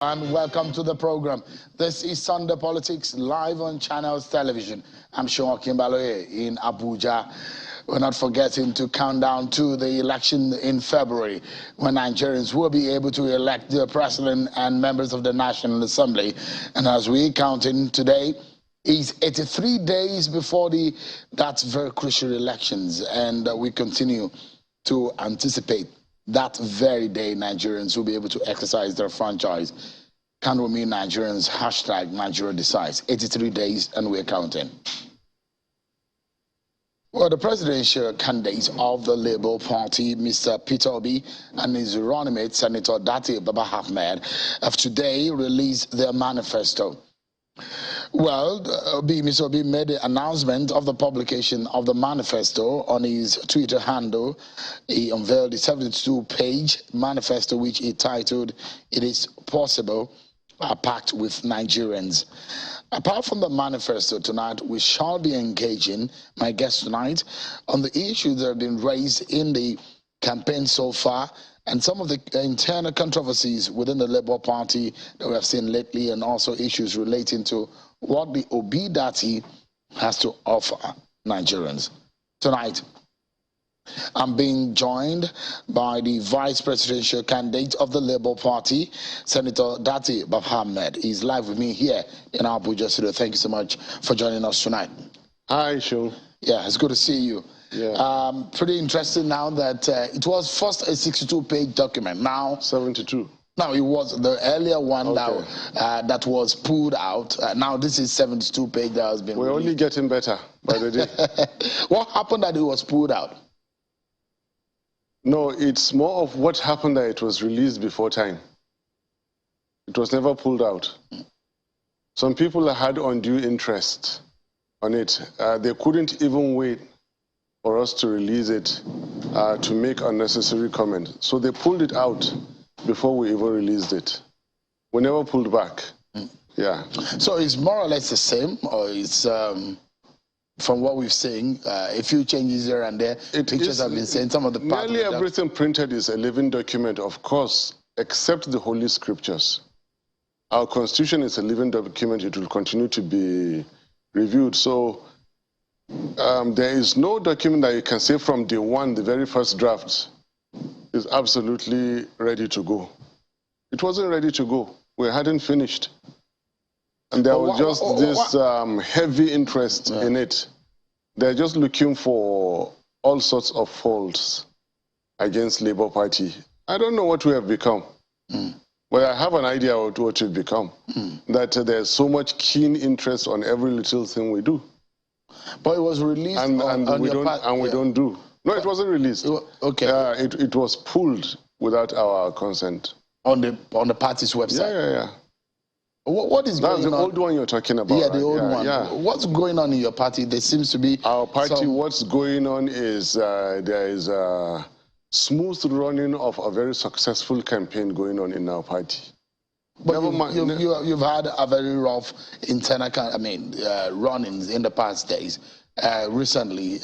And welcome to the program. This is Sunday Politics live on Channels Television. I'm Sean Kimbaloye in Abuja. We're not forgetting to count down to the election in February, when Nigerians will be able to elect the president and members of the National Assembly. And as we counting today, is 83 days before that very crucial elections, and we continue to anticipate that very day Nigerians will be able to exercise their franchise. Can we mean Nigerians? Hashtag Nigeria decides. 83 days and we're counting. Well, the presidential candidates of the Labour Party, Mr. PeterObi and his running mate, Senator Datti have today released their manifesto. Well, Mr. Obi made the announcement of the publication of the manifesto on his Twitter handle. He unveiled the 72-page manifesto, which he titled, "It is Possible, a Pact with Nigerians." Apart from the manifesto tonight, we shall be engaging my guests tonight on the issues that have been raised in the campaign so far, and some of the internal controversies within the Labour Party that we have seen lately, and also issues relating to what the Obidients has to offer Nigerians. Tonight, I'm being joined by the vice presidential candidate of the Labour Party, Senator Datti Babhammed. He's live with me here in Abuja studio. Thank you so much for joining us tonight. Hi, Sean. Yeah, it's good to see you. Yeah. Pretty interesting now that it was first a 62-page document. Now 72. Now it was the earlier one, okay, that was pulled out. Now this is 72-page that has been We're released. Only getting better by the day. What happened that it was pulled out? No, it's more of what happened that it was released before time. It was never pulled out. Some people had undue interest on it. They couldn't even wait for us to release it to make unnecessary comments. So they pulled it out before we even released it. We never pulled back. Yeah. So it's more or less the same, or it's from what we've seen, a few changes here and there. Pictures have been seen. Some of the nearly everything printed is a living document, of course, except the Holy Scriptures. Our Constitution is a living document. It will continue to be reviewed. So there is no document that you can say from day one, the very first draft, is absolutely ready to go. It wasn't ready to go. We hadn't finished. And there was just this heavy interest in it. They're just looking for all sorts of faults against Labour Party. I don't know what we have become. But I have an idea of what we've become. That there's so much keen interest on every little thing we do. But it was released we don't do. No, it wasn't released. Okay. It was pulled without our consent. On the party's website? Yeah. What is going on? That's the old one you're talking about. Yeah, the old one. Yeah. What's going on in your party? There seems to be... Our party, what's going on is there is a smooth running of a very successful campaign going on in our party. But you've had a very rough internal, runnings in the past days. Recently,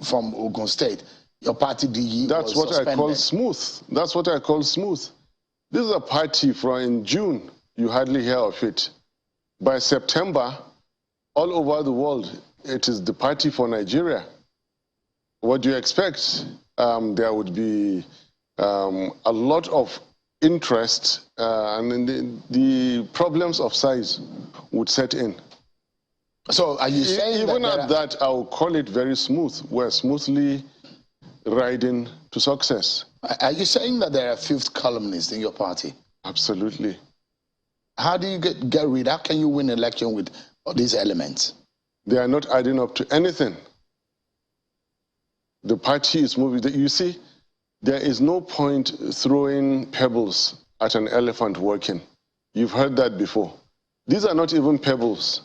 from Ogun State, your party DG That's what suspended. I call smooth. That's what I call smooth. This is a party from in June. You hardly hear of it. By September, all over the world, it is the party for Nigeria. What do you expect? There would be a lot of interest, and the problems of size would set in. So are you saying even at that, I will call it very smooth. We're smoothly riding to success. Are you saying that there are fifth columnists in your party? Absolutely. How do you get rid? How can you win an election with all these elements? They are not adding up to anything. The party is moving. You see, there is no point throwing pebbles at an elephant working. You've heard that before. These are not even pebbles.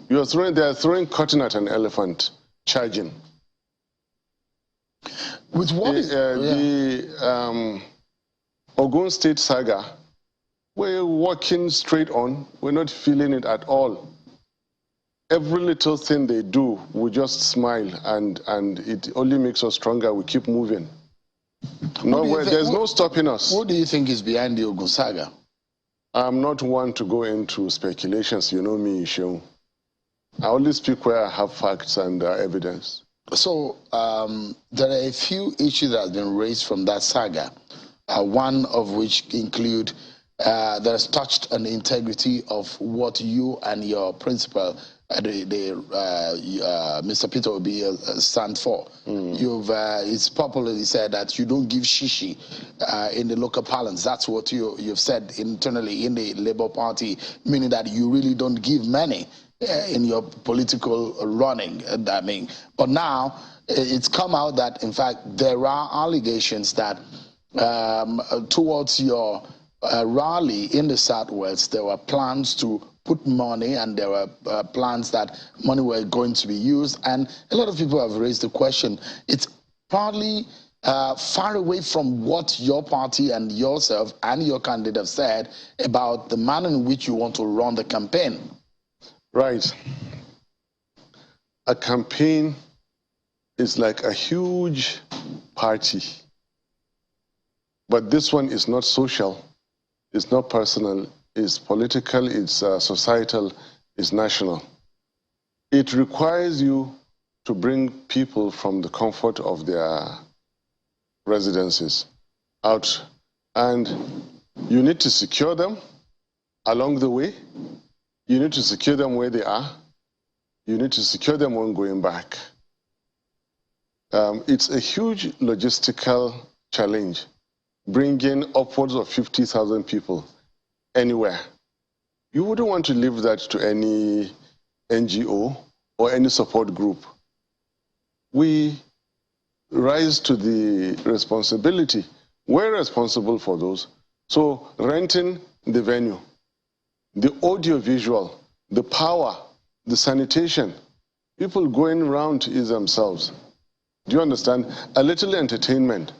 They are throwing cotton at an elephant, charging. With what the Ogun State saga, we're walking straight on. We're not feeling it at all. Every little thing they do, we just smile, and it only makes us stronger. We keep moving. No, there's no stopping us. What do you think is behind the Ogun saga? I'm not one to go into speculations. You know me, Sheung. I only speak where I have facts and evidence. So there are a few issues that have been raised from that saga, one of which include that has touched on the integrity of what you and your principal, Mr. PeterObi, stand for. It's popularly said that you don't give shishi in the local parlance. That's what you've said internally in the Labour Party, meaning that you really don't give money in your political running. I mean, but now it's come out that in fact there are allegations that towards your rally in the Southwest, there were plans to put money, and there were plans that money were going to be used, and a lot of people have raised the question. It's partly far away from what your party and yourself and your candidate have said about the manner in which you want to run the campaign. Right. A campaign is like a huge party. But this one is not social, it's not personal, it's political, it's societal, it's national. It requires you to bring people from the comfort of their residences out, and you need to secure them along the way. You need to secure them where they are. You need to secure them when going back. It's a huge logistical challenge, bringing upwards of 50,000 people anywhere. You wouldn't want to leave that to any NGO or any support group. We rise to the responsibility. We're responsible for those. So renting the venue, the audio-visual, the power, the sanitation, people going around is themselves. Do you understand? A little entertainment,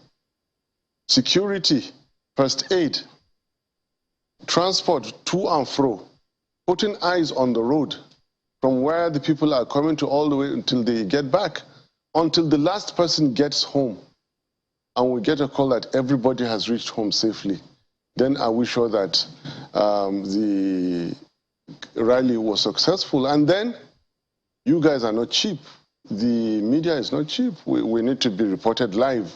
security, first aid, transport to and fro, putting eyes on the road from where the people are coming to all the way until they get back, until the last person gets home and we get a call that everybody has reached home safely. Then are we sure that the rally was successful? And then you guys are not cheap. The media is not cheap. We need to be reported live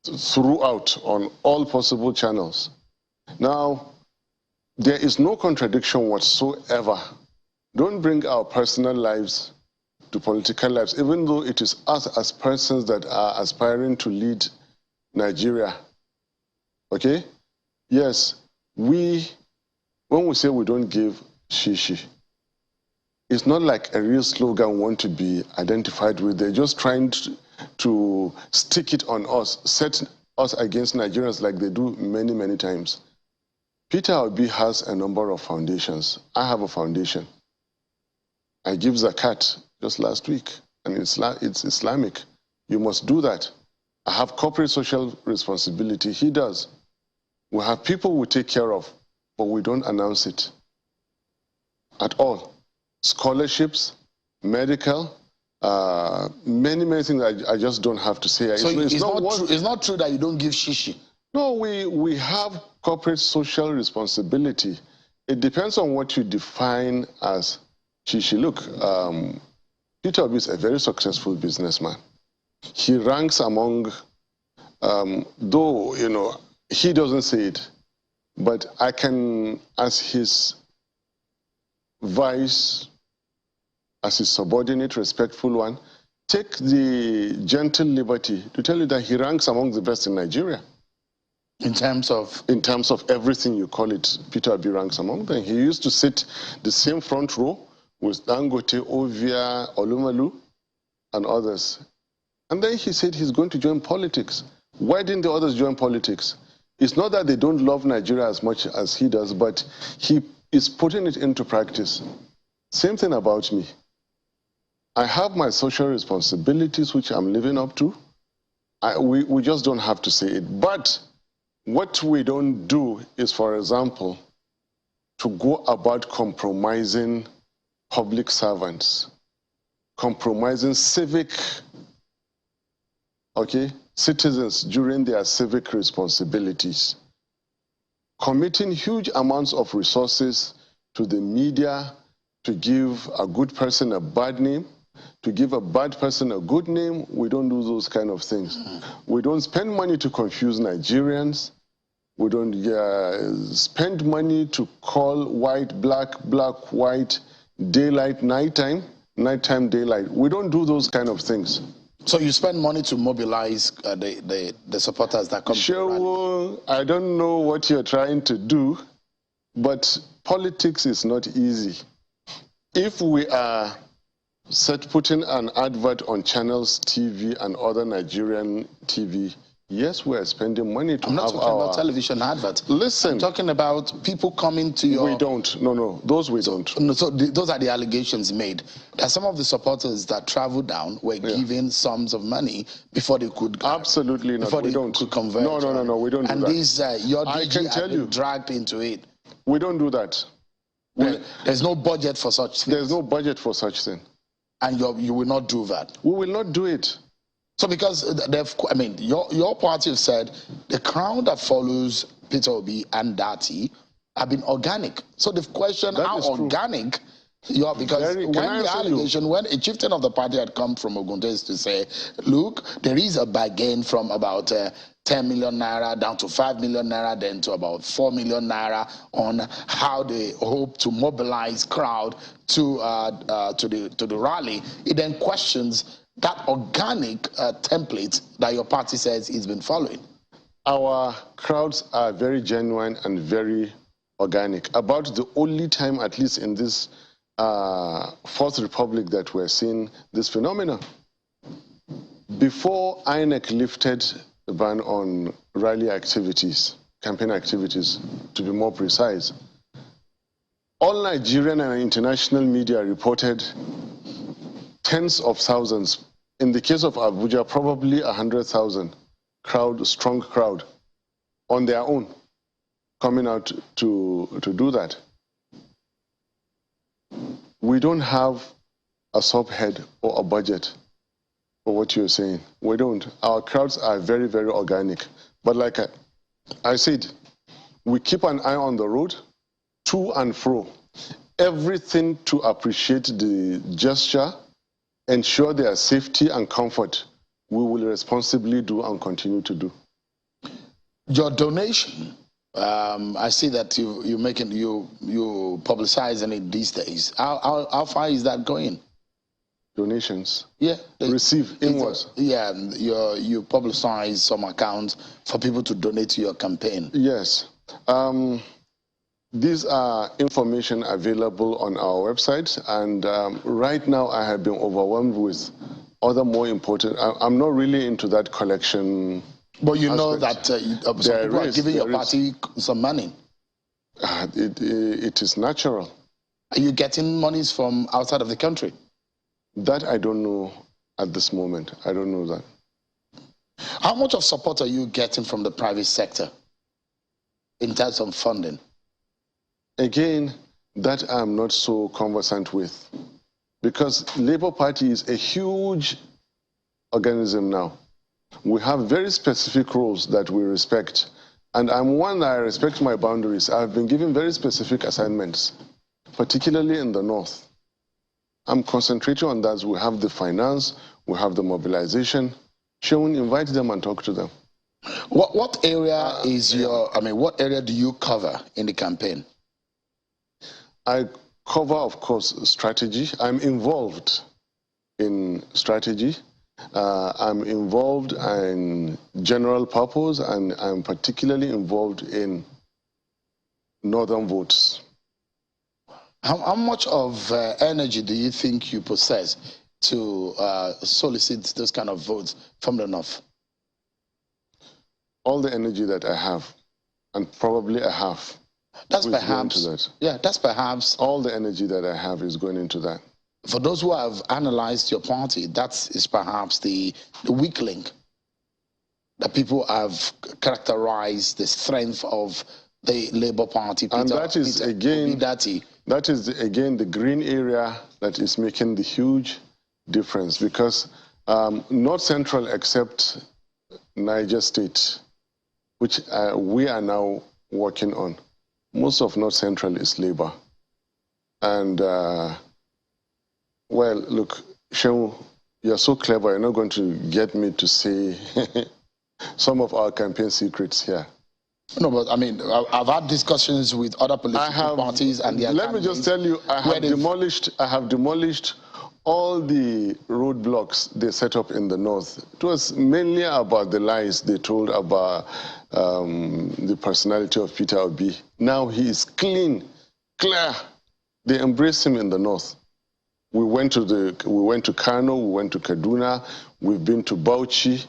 throughout on all possible channels. Now, there is no contradiction whatsoever. Don't bring our personal lives to political lives, even though it is us as persons that are aspiring to lead Nigeria. Okay? Yes, when we say we don't give shishi, it's not like a real slogan we want to be identified with. They're just trying to stick it on us, set us against Nigerians like they do many, many times. PeterObi has a number of foundations. I have a foundation. I give zakat just last week, and it's Islamic. You must do that. I have corporate social responsibility. He does. We have people we take care of, but we don't announce it at all. Scholarships, medical, many, many things I just don't have to say. So it's not true that you don't give shishi? No, we have corporate social responsibility. It depends on what you define as shishi. Look, PeterObi is a very successful businessman. He ranks among, though, you know, he doesn't say it, but I can, as his vice, as his subordinate, respectful one, take the gentle liberty to tell you that he ranks among the best in Nigeria. In terms of? In terms of everything you call it, PeterObi ranks among them. He used to sit the same front row with Dangote, Ovia, Olumalu, and others. And then he said he's going to join politics. Why didn't the others join politics? It's not that they don't love Nigeria as much as he does, but he is putting it into practice. Same thing about me. I have my social responsibilities, which I'm living up to. We just don't have to say it. But what we don't do is, for example, to go about compromising public servants, compromising civic, citizens during their civic responsibilities. committing huge amounts of resources to the media to give a good person a bad name, to give a bad person a good name. We don't do those kind of things. We don't spend money to confuse Nigerians. We don't spend money to call white, black, black, white, daylight, nighttime, nighttime, daylight. We don't do those kind of things. So you spend money to mobilize the supporters that come to the rally? I don't know what you're trying to do, but politics is not easy. If we are putting an advert on Channels TV and other Nigerian TV, yes, we are spending money to have our... I'm not talking about television adverts. Listen. I'm talking about people coming to your... We don't. No, those we don't. No, so those are the allegations made. That some of the supporters that traveled down were given sums of money before they could... Absolutely not. Before we they don't. could convert. No, we don't do that. And these, your I DG can tell you, dragged into it. We don't do that. There's no budget for such things. There's no budget for such thing. And you will not do that? We will not do it. So because, your party have said the crowd that follows PeterObi and Datti have been organic. So they've questioned how organic you are, because when a chieftain of the party had come from Obidients to say, look, there is a bargain from about 10 million naira down to 5 million naira, then to about 4 million naira on how they hope to mobilize crowd to the rally. It then questions that organic template that your party says it's been following. Our crowds are very genuine and very organic. About the only time, at least in this Fourth Republic, that we're seeing this phenomenon. Before INEC lifted the ban on rally activities, campaign activities, to be more precise, all Nigerian and international media reported tens of thousands. In the case of Abuja, probably 100,000 strong crowd on their own coming out to do that. We don't have a subhead or a budget for what you're saying. We don't. Our crowds are very, very organic. But like I said, we keep an eye on the road, to and fro. Everything to appreciate the gesture, ensure their safety and comfort, we will responsibly do and continue to do. Your donation, I see that you publicizing it these days. How far is that going? Donations? Yeah. Receive inwards? Yeah, you publicize some accounts for people to donate to your campaign. Yes. These are information available on our website, and right now I have been overwhelmed with other more important... I'm not really into that collection. But you know that some people are giving your party some money. It is natural. Are you getting monies from outside of the country? That I don't know at this moment. I don't know that. How much of support are you getting from the private sector in terms of funding? Again, that I'm not so conversant with, because Labour Party is a huge organism now. We have very specific roles that we respect, and I'm one that I respect my boundaries. I've been given very specific assignments, particularly in the north. I'm concentrating on that. We have the finance, we have the mobilization. Seun, invite them and talk to them. What area what area do you cover in the campaign? I cover, of course, strategy. I'm involved in strategy. I'm involved in general purpose, and I'm particularly involved in northern votes. How much of energy do you think you possess to solicit those kind of votes from the north? All the energy that I have, and probably a half. That's perhaps, that's perhaps... All the energy that I have is going into that. For those who have analyzed your party, that is perhaps the weak link that people have characterized the strength of the Labour Party. And that is again the green area that is making the huge difference, because North Central, except Niger State, which we are now working on. Most of North Central is labor. And, well, look, Shehu, you're so clever, you're not going to get me to say some of our campaign secrets here. No, but I mean, I've had discussions with other political parties and their Let me just tell you, I have demolished all the roadblocks they set up in the north. It was mainly about the lies they told about the personality of Peter Obi. Now he is clean, clear. They embrace him in the north. We went to Kano, we went to Kaduna, we've been to Bauchi.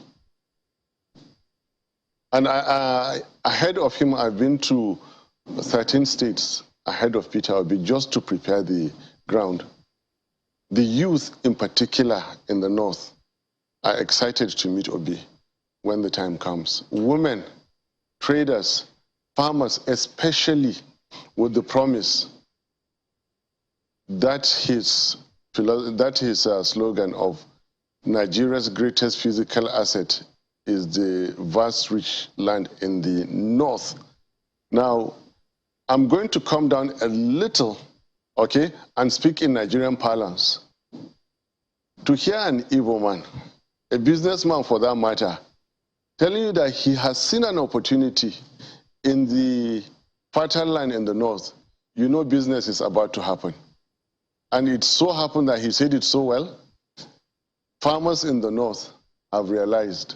And ahead of him, I've been to 13 states ahead of Peter Obi just to prepare the ground. The youth in particular in the north are excited to meet Obi when the time comes. Women, traders, farmers, especially with the promise that his slogan of Nigeria's greatest physical asset is the vast rich land in the north. Now, I'm going to come down a little, okay, and speak in Nigerian parlance. To hear an Igbo man, a businessman for that matter, telling you that he has seen an opportunity in the fertile land in the north, you know business is about to happen. And it so happened that he said it so well. Farmers in the north have realized,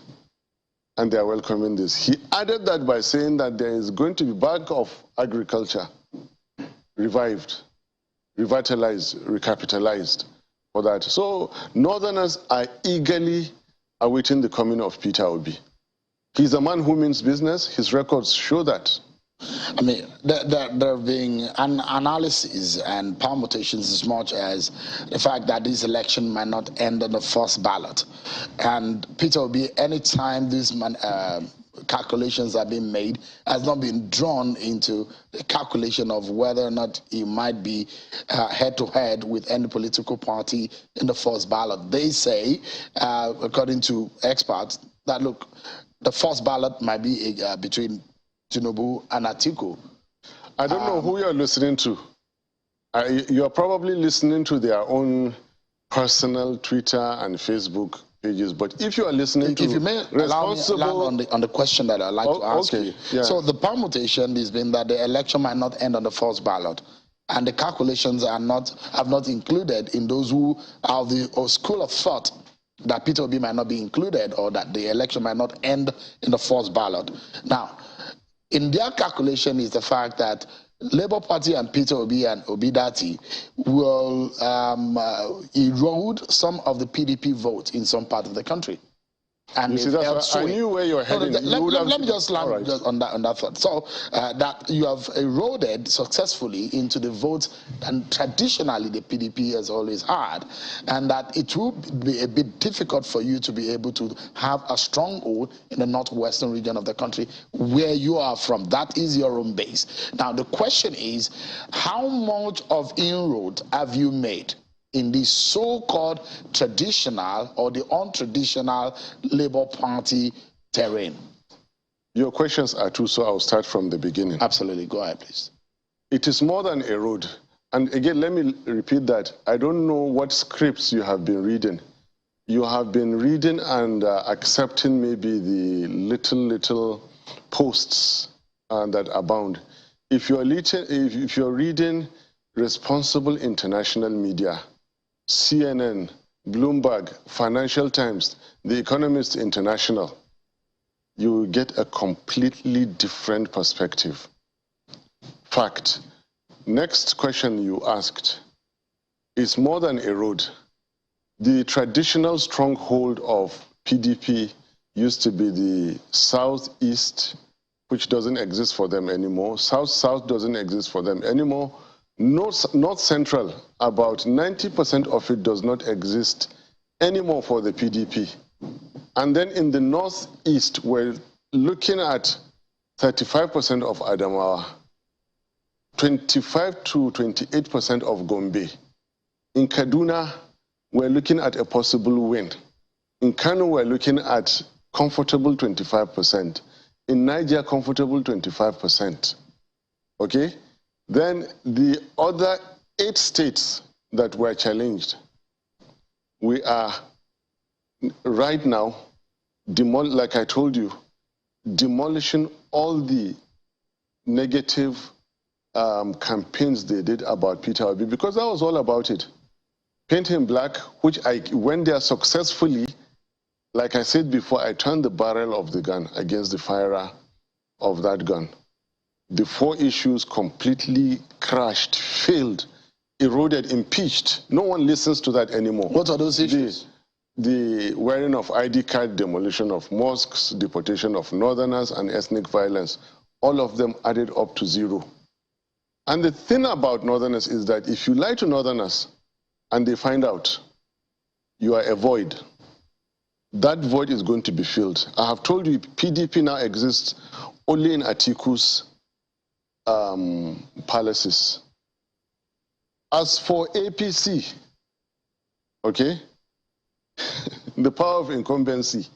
and they are welcoming this. He added that by saying that there is going to be back of agriculture revived, revitalized, recapitalized for that. So northerners are eagerly awaiting the coming of Peter Obi. He's a man who means business. His records show that. I mean, there being an analysis and permutations as much as the fact that this election might not end on the first ballot. And Peter Obi, anytime these calculations are being made, has not been drawn into the calculation of whether or not he might be head-to-head with any political party in the first ballot. They say, according to experts, that, look, the first ballot might be between Tinubu and Atiku. I don't know who you're listening to. You're probably listening to their own personal Twitter and Facebook pages. But if you are listening to, if you may allow me on the question that I'd like to ask you. Yeah. So the permutation has been that the election might not end on the first ballot, and the calculations have not included in those who are the school of thought that Peter Obi might not be included, or that the election might not end in the first ballot. Now, in their calculation is the fact that Labour Party and Peter Obi and Obidients will erode some of the PDP votes in some part of the country. And you see, that's I knew where you're heading. Let me just land just on that thought. So that you have eroded successfully into the votes and traditionally the PDP has always had, and that it will be a bit difficult for you to be able to have a stronghold in the northwestern region of the country where you are from. That is your own base. Now the question is, how much of inroad have you made in the so-called traditional or the untraditional Labour Party terrain? Your questions are two, so I'll start from the beginning. Absolutely. Go ahead, please. It is more than a road. And again, let me repeat that. I don't know what scripts you have been reading. You have been reading and accepting maybe the little posts that abound. If you're reading responsible international media, CNN, Bloomberg, Financial Times, The Economist International, you will get a completely different perspective. Fact. Next question you asked is more than a road. The traditional stronghold of PDP used to be the Southeast, which doesn't exist for them anymore. South doesn't exist for them anymore. North Central, about 90% of it does not exist anymore for the PDP. And then in the Northeast, we're looking at 35% of Adamawa, 25 to 28% of Gombe. In Kaduna, we're looking at a possible win. In Kano, we're looking at comfortable 25%. In Niger, comfortable 25%. Okay? Then the other 8 states that were challenged, we are right now, like I told you, demolishing all the negative campaigns they did about PeterObi, because that was all about it. Paint him black, which I went there successfully. Like I said before, I turned the barrel of the gun against the firer of that gun. The 4 issues completely crashed, failed, eroded, impeached. No one listens to that anymore. What are those issues? The wearing of ID card, demolition of mosques, deportation of northerners, and ethnic violence. All of them added up to 0. And the thing about northerners is that if you lie to northerners and they find out, you are a void. That void is going to be filled. I have told you PDP now exists only in Atiku's palaces. As for APC, okay, the power of incumbency,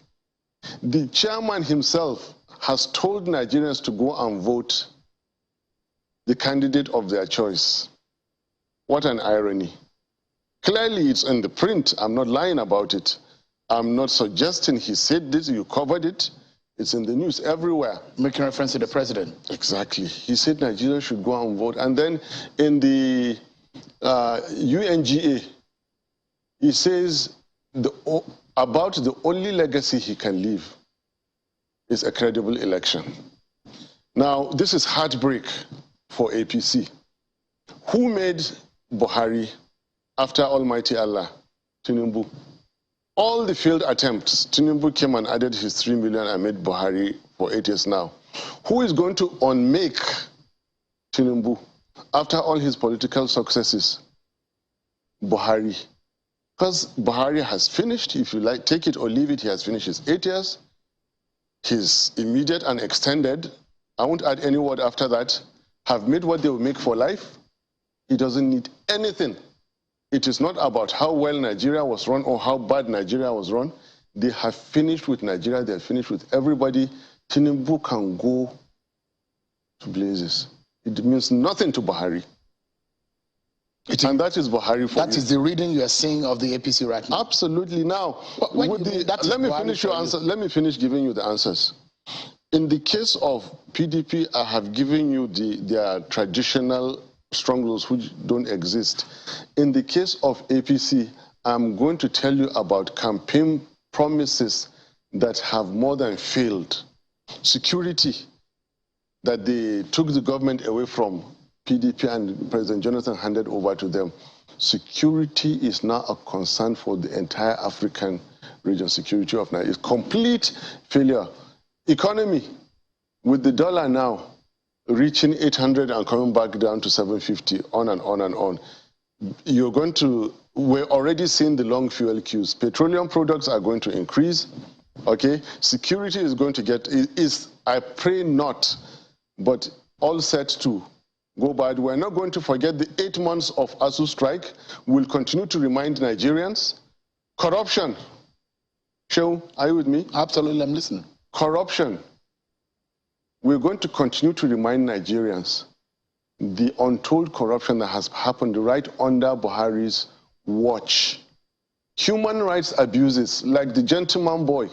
the chairman himself has told Nigerians to go and vote the candidate of their choice. What an irony. Clearly it's in the print. I'm not lying about it. I'm not suggesting he said this, you covered it. It's in the news everywhere. Making reference to the president. Exactly. He said Nigerians should go and vote. And then in the UNGA, he says about the only legacy he can leave is a credible election. Now, this is heartbreak for APC. Who made Buhari after Almighty Allah? Tinubu. All the failed attempts, Tinubu came and added his 3 million and made Buhari for 8 years now. Who is going to unmake Tinubu after all his political successes? Buhari. Because Buhari has finished, if you like, take it or leave it, he has finished his 8 years. His immediate and extended, I won't add any word after that, have made what they will make for life. He doesn't need anything. It is not about how well Nigeria was run or how bad Nigeria was run. They have finished with Nigeria. They have finished with everybody. Tinubu can go to blazes. It means nothing to Buhari. And that is Buhari for That is the reading you are seeing of the APC right now? Absolutely. Now, let me finish your answer. Let me finish giving you the answers. In the case of PDP, I have given you their traditional strongholds which don't exist. In the case of APC, I'm going to tell you about campaign promises that have more than failed. Security, that they took the government away from PDP and President Jonathan handed over to them. Security is now a concern for the entire African region. Security of Nigeria is complete failure. Economy, with the dollar now reaching 800 and coming back down to 750, on and on and on. We're already seeing the long fuel queues. Petroleum products are going to increase, okay? Security is going to I pray not, but all set to go bad. We're not going to forget the 8 months of ASU strike. We'll continue to remind Nigerians. Corruption. Shehu, are you with me? Absolutely, I'm listening. Corruption. We're going to continue to remind Nigerians the untold corruption that has happened right under Buhari's watch. Human rights abuses, like the gentleman boy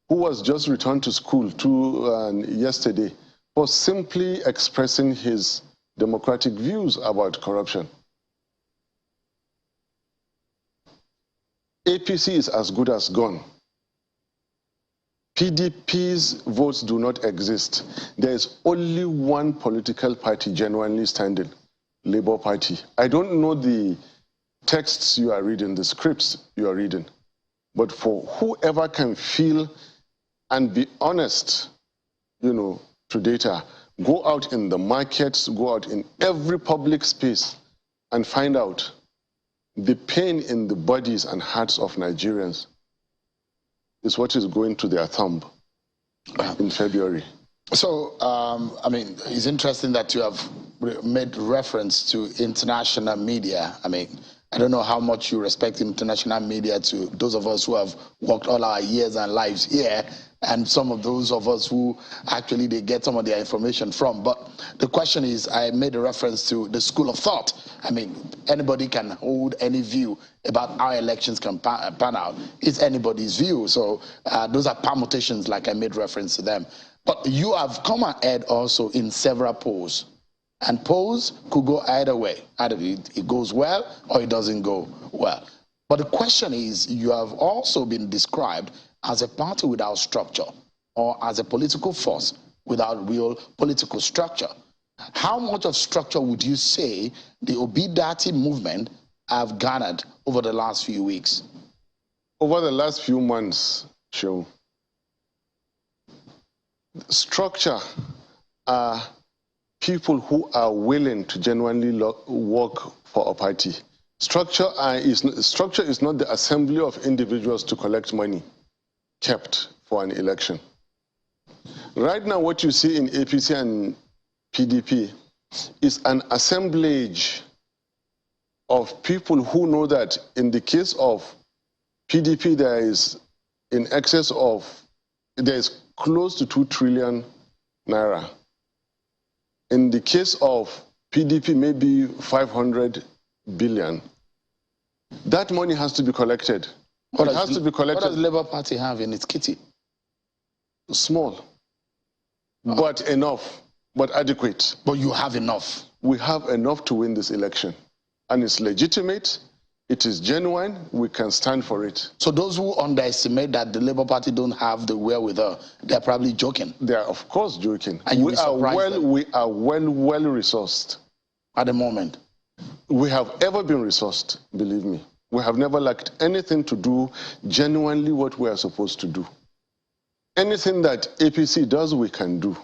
who was just returned to school yesterday for simply expressing his democratic views about corruption. APC is as good as gone. PDP's votes do not exist. There is only one political party genuinely standing, Labour Party. I don't know the texts you are reading, the scripts you are reading, but for whoever can feel and be honest, to data, go out in the markets, go out in every public space and find out the pain in the bodies and hearts of Nigerians is what is going to their thumb in February. So, it's interesting that you have made reference to international media. I don't know how much you respect international media to those of us who have worked all our years and lives here, and some of those of us who actually they get some of their information from. But the question is, I made a reference to the school of thought. I mean, anybody can hold any view about how elections can pan out. It's anybody's view. So those are permutations, like I made reference to them. But you have come ahead also in several polls. And polls could go either way. Either it goes well or it doesn't go well. But the question is, you have also been described as a party without structure or as a political force without real political structure. How much of structure would you say the Obidients movement have garnered over the last few weeks? Over the last few months, Shehu, structure are people who are willing to genuinely work for a party. Structure is not the assembly of individuals to collect money kept for an election. Right now, what you see in APC and PDP is an assemblage of people who know that in the case of PDP, there is close to 2 trillion naira. In the case of PDP, maybe 500 billion. That money has to be collected. What does the Labour Party have in its kitty? Small, but enough, but adequate. But you have enough. We have enough to win this election. And it's legitimate, it is genuine, we can stand for it. So those who underestimate that the Labour Party don't have the wherewithal, they're probably joking. They are, of course, joking. And we are well resourced. At the moment? We have ever been resourced, believe me. We have never lacked anything to do genuinely what we are supposed to do. Anything that APC does, we can do.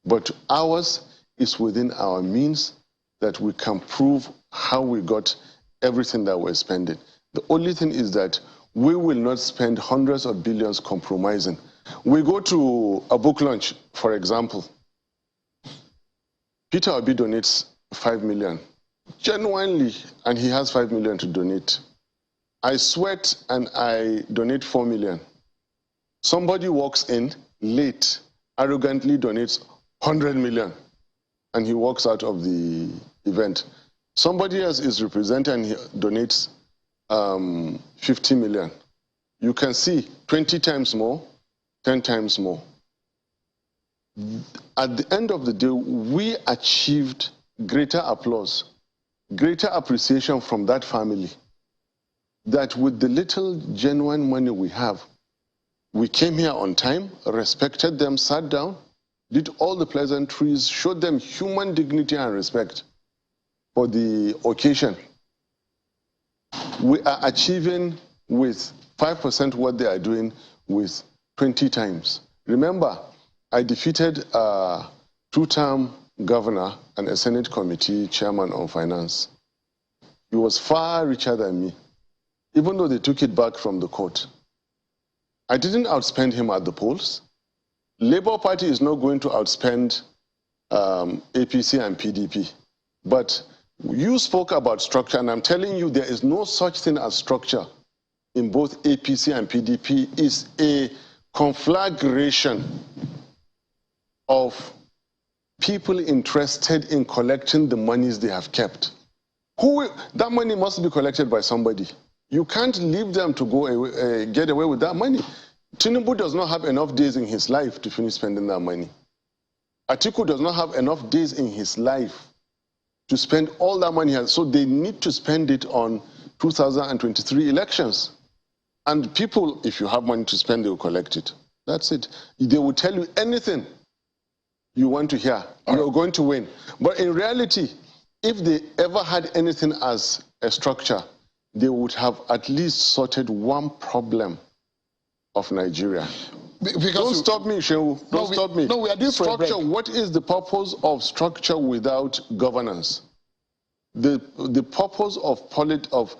But ours is within our means that we can prove how we got everything that we're spending. The only thing is that we will not spend hundreds of billions compromising. We go to a book launch, for example. PeterObi donates 5 million. Genuinely, and he has 5 million to donate. I sweat and I donate 4 million. Somebody walks in late, arrogantly donates 100 million, and he walks out of the event. Somebody else is represented and he donates 50 million. You can see 20 times more, 10 times more. At the end of the day, we achieved greater applause, greater appreciation from that family, that with the little genuine money we have, we came here on time, respected them, sat down, did all the pleasantries, showed them human dignity and respect for the occasion. We are achieving with 5% what they are doing with 20 times. Remember, I defeated a 2-term governor and a Senate committee chairman on finance. He was far richer than me, even though they took it back from the court. I didn't outspend him at the polls. Labour Party is not going to outspend APC and PDP. But you spoke about structure, and I'm telling you there is no such thing as structure in both APC and PDP. It's a conflagration of people interested in collecting the monies they have kept. That money must be collected by somebody. You can't leave them to go away, get away with that money. Tinubu does not have enough days in his life to finish spending that money. Atiku does not have enough days in his life to spend all that money. So they need to spend it on 2023 elections. And people, if you have money to spend, they will collect it. That's it. They will tell you anything you want to hear. You're going to win. But in reality, if they ever had anything as a structure, they would have at least sorted one problem of Nigeria. Don't stop me, Shehu. Don't stop me. No, we are doing structure. What is the purpose of structure without governance? The purpose of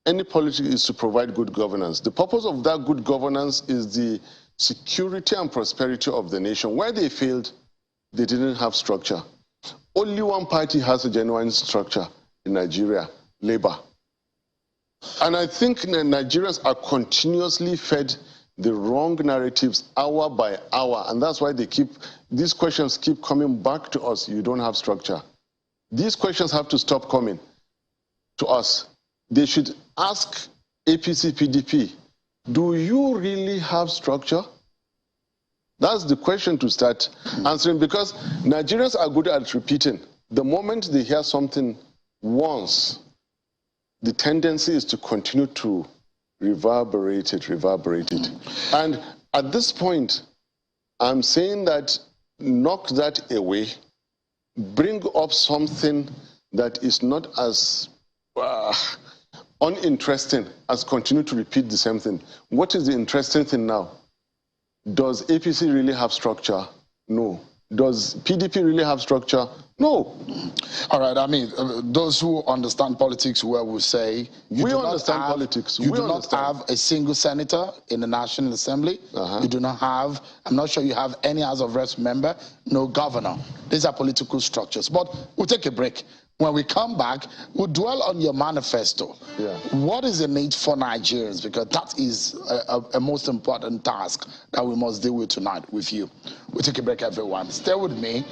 any policy is to provide good governance. The purpose of that good governance is the security and prosperity of the nation. Where they failed, they didn't have structure. Only one party has a genuine structure in Nigeria, Labour. And I think Nigerians are continuously fed the wrong narratives hour by hour, and that's why these questions keep coming back to us. You don't have structure. These questions have to stop coming to us. They should ask APC, PDP, do you really have structure? That's the question to start answering, because Nigerians are good at repeating. The moment they hear something once, the tendency is to continue to reverberate it. And at this point, I'm saying that knock that away, bring up something that is not as uninteresting as continue to repeat the same thing. What is the interesting thing now? Does APC really have structure? No. Does PDP really have structure? No. All right, I mean, those who understand politics well will say... We understand politics. You do not have a single senator in the National Assembly. You do not have, I'm not sure you have any House of Reps member, no governor. These are political structures. But we'll take a break. When we come back, we'll dwell on your manifesto. Yeah. What is the need for Nigerians? Because that is a most important task that we must deal with tonight with you. We'll take a break, everyone. Stay with me.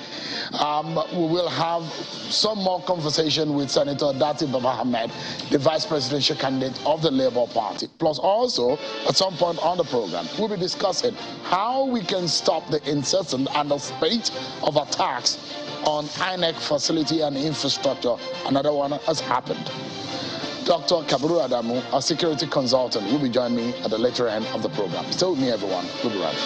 We will have some more conversation with Senator Datti Baba Ahmed, the vice presidential candidate of the Labour Party. Plus also, at some point on the program, we'll be discussing how we can stop the incessant and the spate of attacks on INEC facility and infrastructure. Another one has happened. Dr. Kaburu Adamu, our security consultant, will be joining me at the later end of the program. Stay with me, everyone. We'll be right back.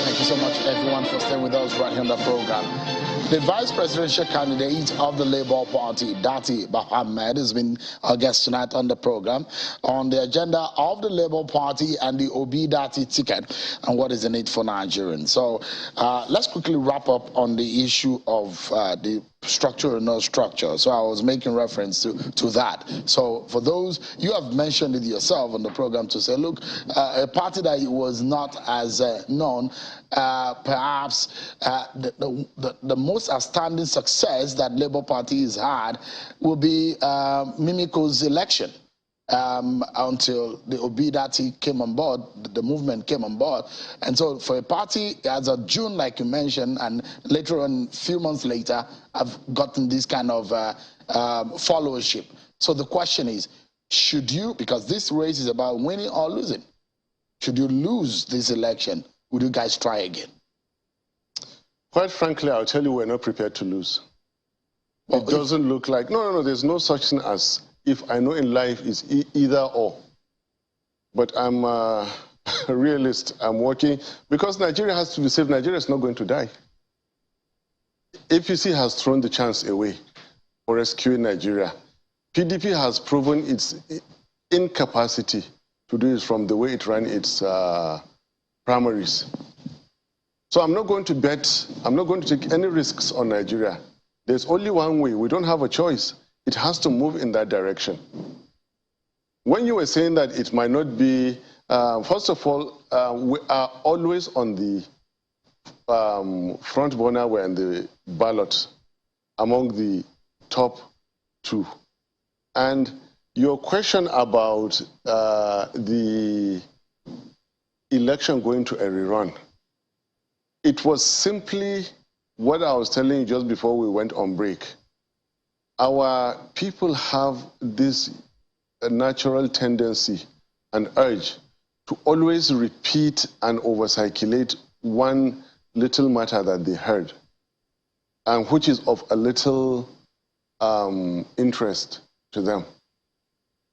Thank you so much, everyone, for staying with us right here on the program. The vice presidential candidate of the Labour Party, Datti Baba Ahmed, has been our guest tonight on the program on the agenda of the Labour Party and the Obidients ticket and what is the need for Nigerians. So let's quickly wrap up on the issue of the structure or no structure. So I was making reference to that. So for those, you have mentioned it yourself on the program to say, look, a party that was not as known, perhaps the most outstanding success that Labour Party has had will be Mimiko's election. Until the Obidients came on board, the movement came on board. And so for a party as of June, like you mentioned, and later on, a few months later, I've gotten this kind of followership. So the question is, should you, because this race is about winning or losing, should you lose this election, would you guys try again? Quite frankly, I'll tell you, we're not prepared to lose. Well, it doesn't look like, no, there's no such thing as, if I know in life is either or. But I'm a realist. I'm working, because Nigeria has to be saved. Nigeria is not going to die. APC has thrown the chance away for rescuing Nigeria. PDP has proven its incapacity to do it from the way it ran its primaries. So I'm not going to bet, I'm not going to take any risks on Nigeria. There's only one way. We don't have a choice. It has to move in that direction. When you were saying that it might not be, first of all, we are always on the front burner. We're in the ballot among the top two. And your question about the election going to a rerun, it was simply what I was telling you just before we went on break. Our people have this natural tendency and urge to always repeat and overcirculate one little matter that they heard, and which is of a little interest to them.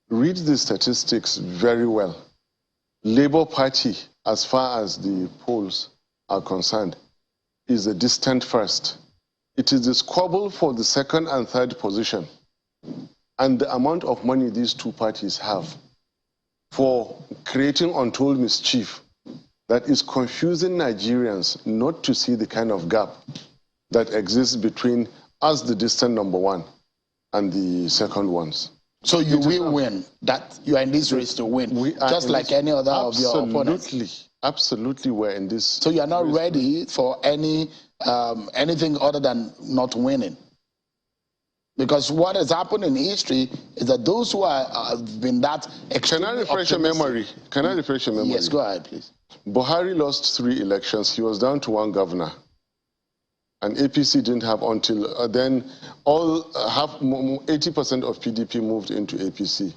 Read the statistics very well. Labour Party, as far as the polls are concerned, is a distant first. It is the squabble for the second and third position, and the amount of money these two parties have for creating untold mischief that is confusing Nigerians not to see the kind of gap that exists between us, the distant number one, and the second ones. So you will win. That you are in this race to win, just like any other of your opponents. Absolutely, we're in this. So you are not ready for anything other than not winning. Because what has happened in history is that those who have been that Can I refresh your memory? Can I refresh your memory? Yes, go ahead, please. Buhari lost 3 elections. He was down to 1 governor. And APC didn't have until then 80% of PDP moved into APC.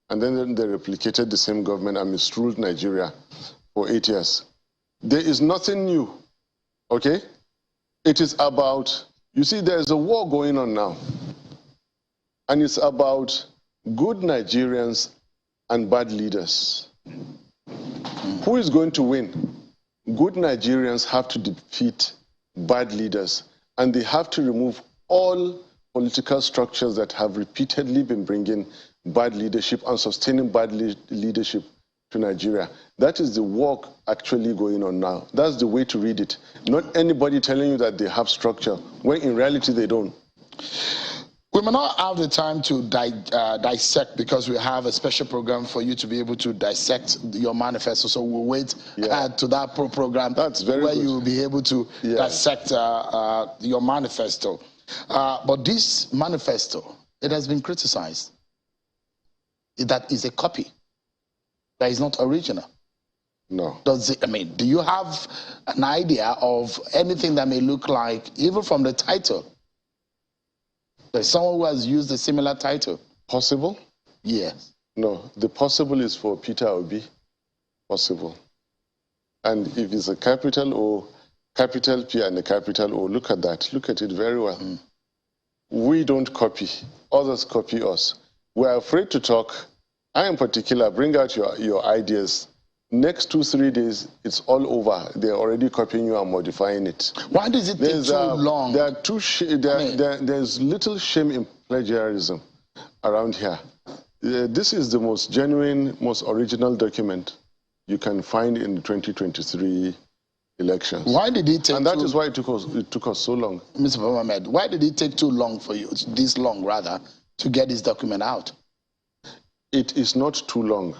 And then they replicated the same government and misruled Nigeria for 8 years. There is nothing new, okay? It is about, you see, there's a war going on now. And it's about good Nigerians and bad leaders. Who is going to win? Good Nigerians have to defeat bad leaders, and they have to remove all political structures that have repeatedly been bringing bad leadership and sustaining bad leadership to Nigeria. That is the work actually going on now. That's the way to read it. Not anybody telling you that they have structure, when in reality they don't. We may not have the time to dissect, because we have a special program for you to be able to dissect your manifesto. So we'll wait to that program. That's very where good. you'll be able to dissect your manifesto. But this manifesto, it has been criticized. That is a copy. That is not original. No. Do you have an idea of anything that may look like, even from the title? There's someone who has used a similar title. Possible? Yes. No, the possible is for PeterObi. Possible. And if it's a capital O, capital P and a capital O, look at that. Look at it very well. We don't copy. Others copy us. We're afraid to talk. I, in particular, bring out your ideas. Next 2-3 days, it's all over. They're already copying you and modifying it. Why does it take so long? There's little shame in plagiarism around here. This is the most genuine, most original document you can find in the 2023 elections. Why did it take And that is why it took us so long. Mr. Mohammed, why did it take too long for you, this long rather, to get this document out? It is not too long,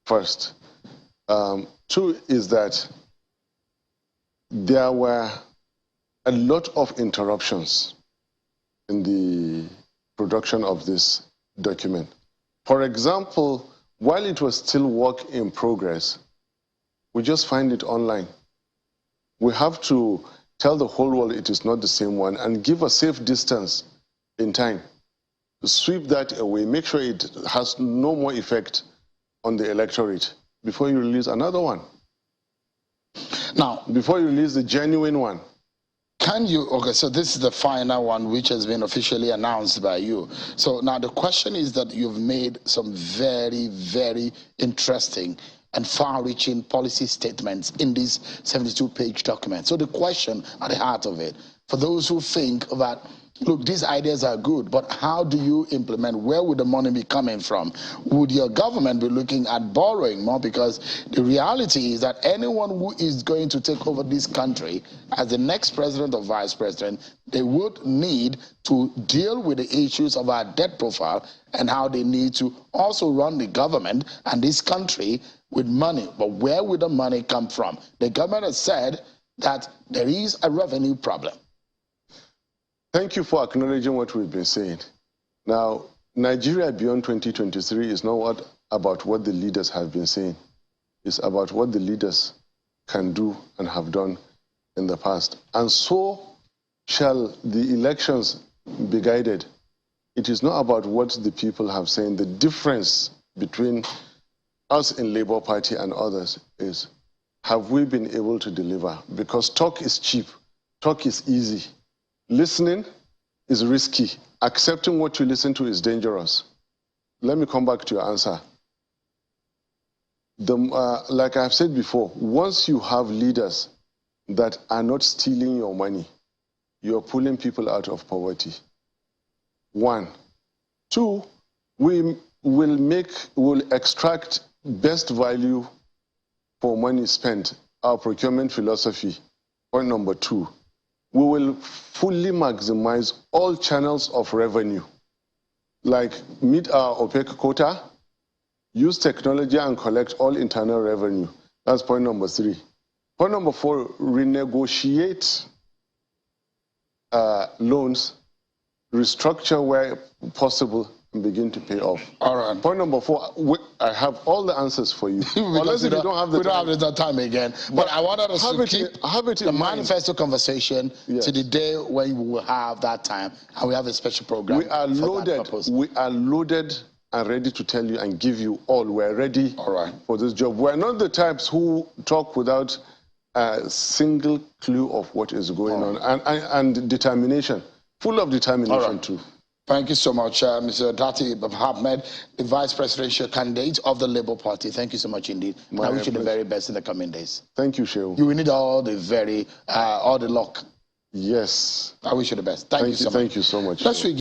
first. 2 is that there were a lot of interruptions in the production of this document. For example, while it was still work in progress, we just find it online. We have to tell the whole world it is not the same one and give a safe distance in time. Sweep that away, make sure it has no more effect on the electorate before you release another one. Now, before you release the genuine one. Can you, okay, so this is the final one which has been officially announced by you. So now the question is that you've made some very, very interesting and far-reaching policy statements in this 72-page document. So the question at the heart of it, for those who think that, look, these ideas are good, but how do you implement? Where would the money be coming from? Would your government be looking at borrowing more? Because the reality is that anyone who is going to take over this country as the next president or vice president, they would need to deal with the issues of our debt profile and how they need to also run the government and this country with money. But where would the money come from? The government has said that there is a revenue problem. Thank you for acknowledging what we've been saying. Now, Nigeria beyond 2023 is not about what the leaders have been saying. It's about what the leaders can do and have done in the past. And so shall the elections be guided. It is not about what the people have said. The difference between us in Labour Party and others is, have we been able to deliver? Because talk is cheap. Talk is easy. Listening is risky. Accepting what you listen to is dangerous. Let me come back to your answer. Like I've said before, once you have leaders that are not stealing your money, you're pulling people out of poverty. 1. 2, we will extract best value for money spent, our procurement philosophy. Point number 2. We will fully maximize all channels of revenue, like meet our OPEC quota, use technology and collect all internal revenue. That's point number 3. Point number 4, renegotiate loans, restructure where possible, and begin to pay off. All right. Point number 4, I have all the answers for you. Unless if you don't have the we don't have the time again. But I wanted us to keep the manifesto conversation to the day when we will have that time, and we have a special program. We are loaded. We are loaded and ready to tell you and give you all. We're ready for this job. We're not the types who talk without a single clue of what is going on, and determination, full of determination too. Thank you so much, Mr. Datti Ahmed, the vice presidential candidate of the Labour Party. Thank you so much indeed. I wish you the very best in the coming days. Thank you, Shehu. You will need all the luck. Yes. I wish you the best. Thank you so much. Thank you so much.